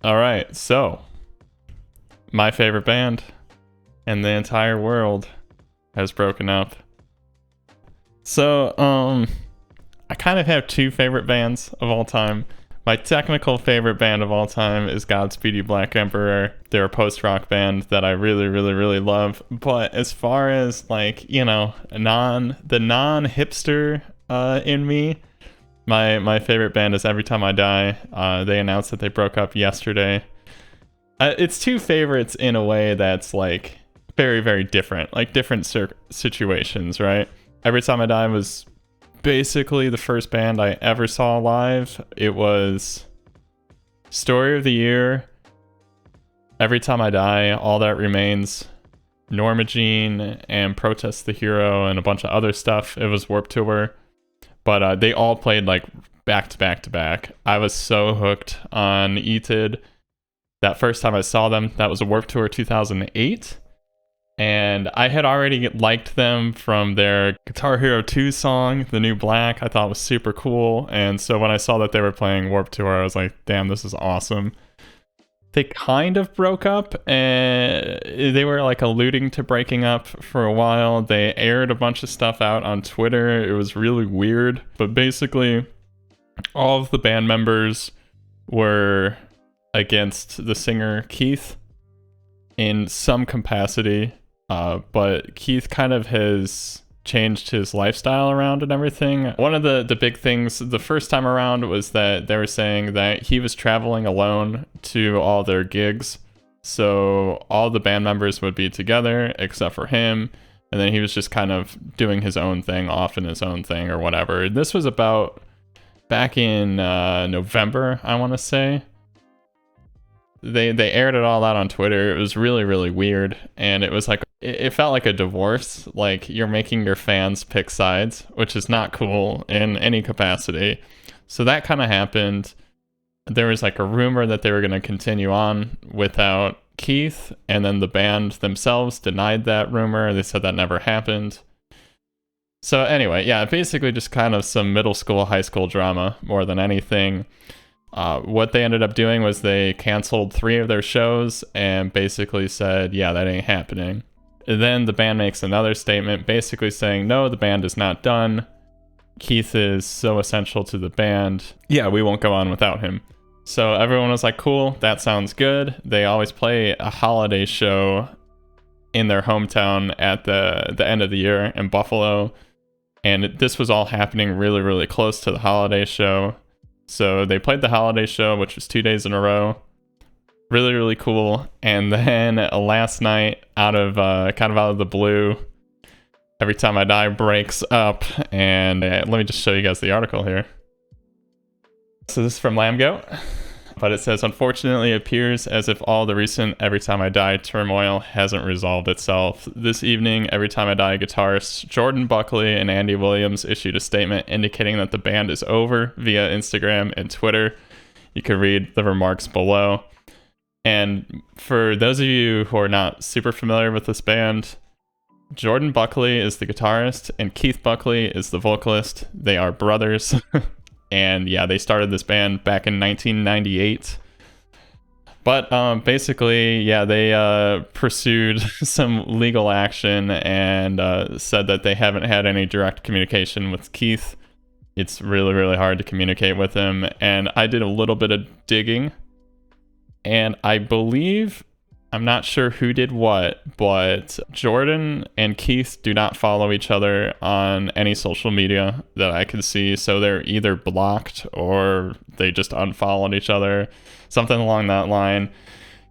All right, so my favorite band in the entire world has broken up. So, I kind of have two favorite bands of all time. My technical favorite band of all time is Godspeed You Black Emperor. They're a post-rock band that I really, really, really love. But as far as like, the non-hipster in me, my favorite band is Every Time I Die. They announced that they broke up yesterday. It's two favorites in a way that's like very, very different, like different situations, right? Every Time I Die was basically the first band I ever saw live. It was Story of the Year, Every Time I Die, All That Remains, Norma Jean, and Protest the Hero, and a bunch of other stuff. It was Warped Tour, but they all played like back to back to back. I was so hooked on ETID. That first time I saw them, that was a Warped Tour 2008. And I had already liked them from their Guitar Hero 2 song, The New Black. I thought was super cool. And so when I saw that they were playing Warped Tour, I was like, damn, this is awesome. They kind of broke up, and they were like alluding to breaking up for a while. They aired a bunch of stuff out on Twitter. It was really weird. But basically, all of the band members were against the singer Keith in some capacity. But Keith kind of has changed his lifestyle around and everything. One of the big things the first time around was that they were saying that he was traveling alone to all their gigs. So all the band members would be together except for him. And then he was just kind of doing his own thing, off in his own thing or whatever. This was about back in November, I want to say. They aired it all out on Twitter. It was really, really weird. And it was like, it felt like a divorce. Like you're making your fans pick sides, which is not cool in any capacity. So that kind of happened. There was like a rumor that they were going to continue on without Keith. And then the band themselves denied that rumor. They said that never happened. So anyway, yeah, basically just kind of some middle school, high school drama more than anything. What they ended up doing was they canceled 3 of their shows and basically said, yeah, that ain't happening. And then the band makes another statement basically saying, no, the band is not done. Keith is so essential to the band. Yeah, we won't go on without him. So everyone was like, cool, that sounds good. They always play a holiday show in their hometown at the end of the year in Buffalo. And this was all happening really, really close to the holiday show. So they played the holiday show, which was 2 days in a row. Really, really cool. And then last night, kind of out of the blue, Every Time I Die breaks up. And let me just show you guys the article here. So this is from Lambgoat. But it says, unfortunately, it appears as if all the recent Every Time I Die turmoil hasn't resolved itself. This evening, Every Time I Die guitarists Jordan Buckley and Andy Williams issued a statement indicating that the band is over via Instagram and Twitter. You can read the remarks below. And for those of you who are not super familiar with this band, Jordan Buckley is the guitarist and Keith Buckley is the vocalist. They are brothers. And yeah, they started this band back in 1998. But basically, yeah, they pursued some legal action and said that they haven't had any direct communication with Keith. It's really, really hard to communicate with him. And I did a little bit of digging. And I believe, I'm not sure who did what, but Jordan and Keith do not follow each other on any social media that I can see. So they're either blocked or they just unfollowed each other, something along that line.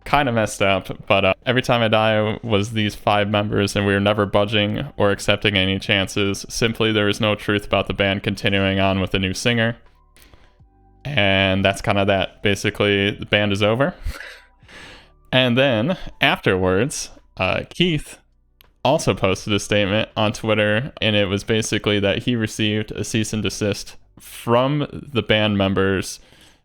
Kind of messed up, but Every Time I Die was these 5 members and we were never budging or accepting any chances. Simply, there is no truth about the band continuing on with a new singer. And that's kind of that. Basically, the band is over. And then afterwards, Keith also posted a statement on Twitter, and it was basically that he received a cease and desist from the band members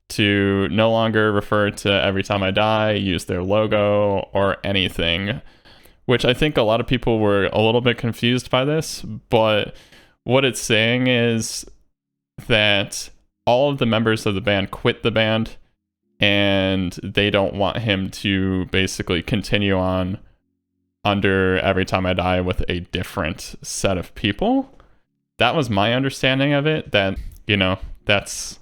to no longer refer to Every Time I Die, use their logo, or anything. Which I think a lot of people were a little bit confused by this, but what it's saying is that all of the members of the band quit the band and they don't want him to basically continue on under Every Time I Die with a different set of people. That was my understanding of it. That, you know, that's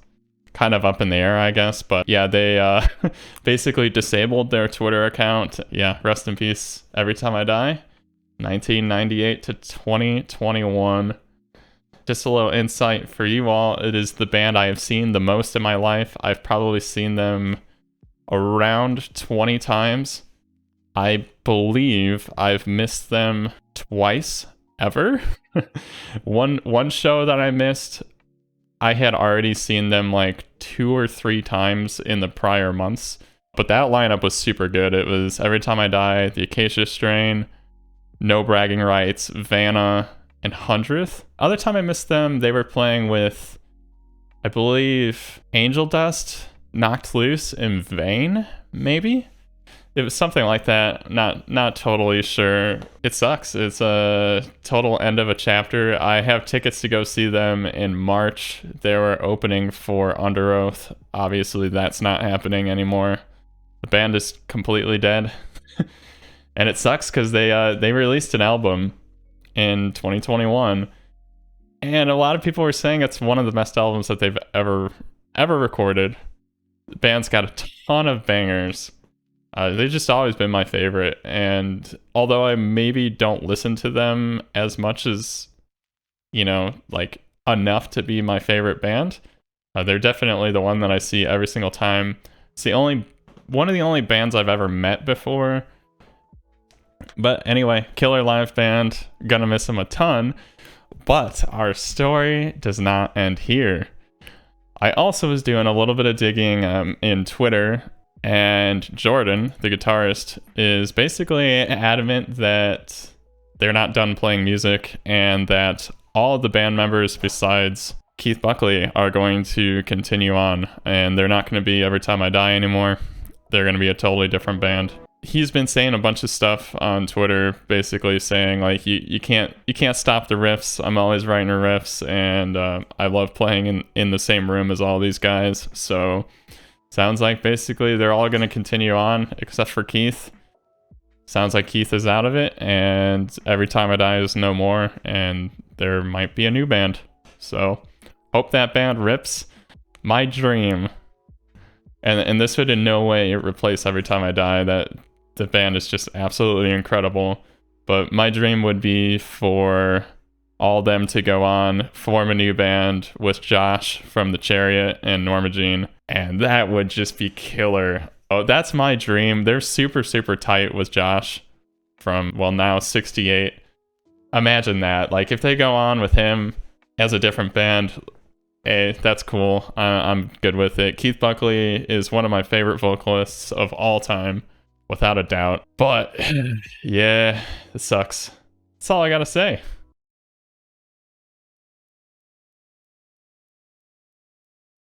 kind of up in the air, I guess. But yeah, they basically disabled their Twitter account. Yeah, rest in peace, Every Time I Die. 1998 to 2021. Just a little insight for you all. It is the band I have seen the most in my life. I've probably seen them around 20 times. I believe I've missed them twice ever. One show that I missed, I had already seen them like 2 or 3 times in the prior months. But that lineup was super good. It was Every Time I Die, The Acacia Strain, No Bragging Rights, Vanna, and 100th. Other time I missed them, they were playing with, I believe, Angel Dust, Knocked Loose, and Vain, maybe? It was something like that. Not totally sure. It sucks. It's a total end of a chapter. I have tickets to go see them in March. They were opening for Under Oath. Obviously, that's not happening anymore. The band is completely dead. And it sucks because they released an album in 2021, and a lot of people were saying it's one of the best albums that they've ever recorded. The band's got a ton of bangers. They've just always been my favorite, and although I maybe don't listen to them as much as, you know, like enough to be my favorite band, they're definitely the one that I see every single time. It's one of the only bands I've ever met before. But anyway, killer live band, gonna miss them a ton, but our story does not end here. I also was doing a little bit of digging in Twitter, and Jordan, the guitarist, is basically adamant that they're not done playing music and that all of the band members besides Keith Buckley are going to continue on, and they're not going to be Every Time I Die anymore. They're going to be a totally different band. He's been saying a bunch of stuff on Twitter, basically saying like you can't stop the riffs. I'm always writing riffs, and I love playing in the same room as all these guys. So sounds like basically they're all going to continue on except for Keith. Sounds like Keith is out of it, and Every Time I Die is no more, and there might be a new band. So hope that band rips. My dream, and this would in no way replace Every Time I Die. That the band is just absolutely incredible. But my dream would be for all them to go on, form a new band with Josh from The Chariot and Norma Jean, and that would just be killer. Oh, that's my dream. They're super, super tight with Josh from, well, now 68. Imagine that. Like, if they go on with him as a different band, hey, that's cool. I'm good with it. Keith Buckley is one of my favorite vocalists of all time, without a doubt. But, yeah, it sucks. That's all I gotta say.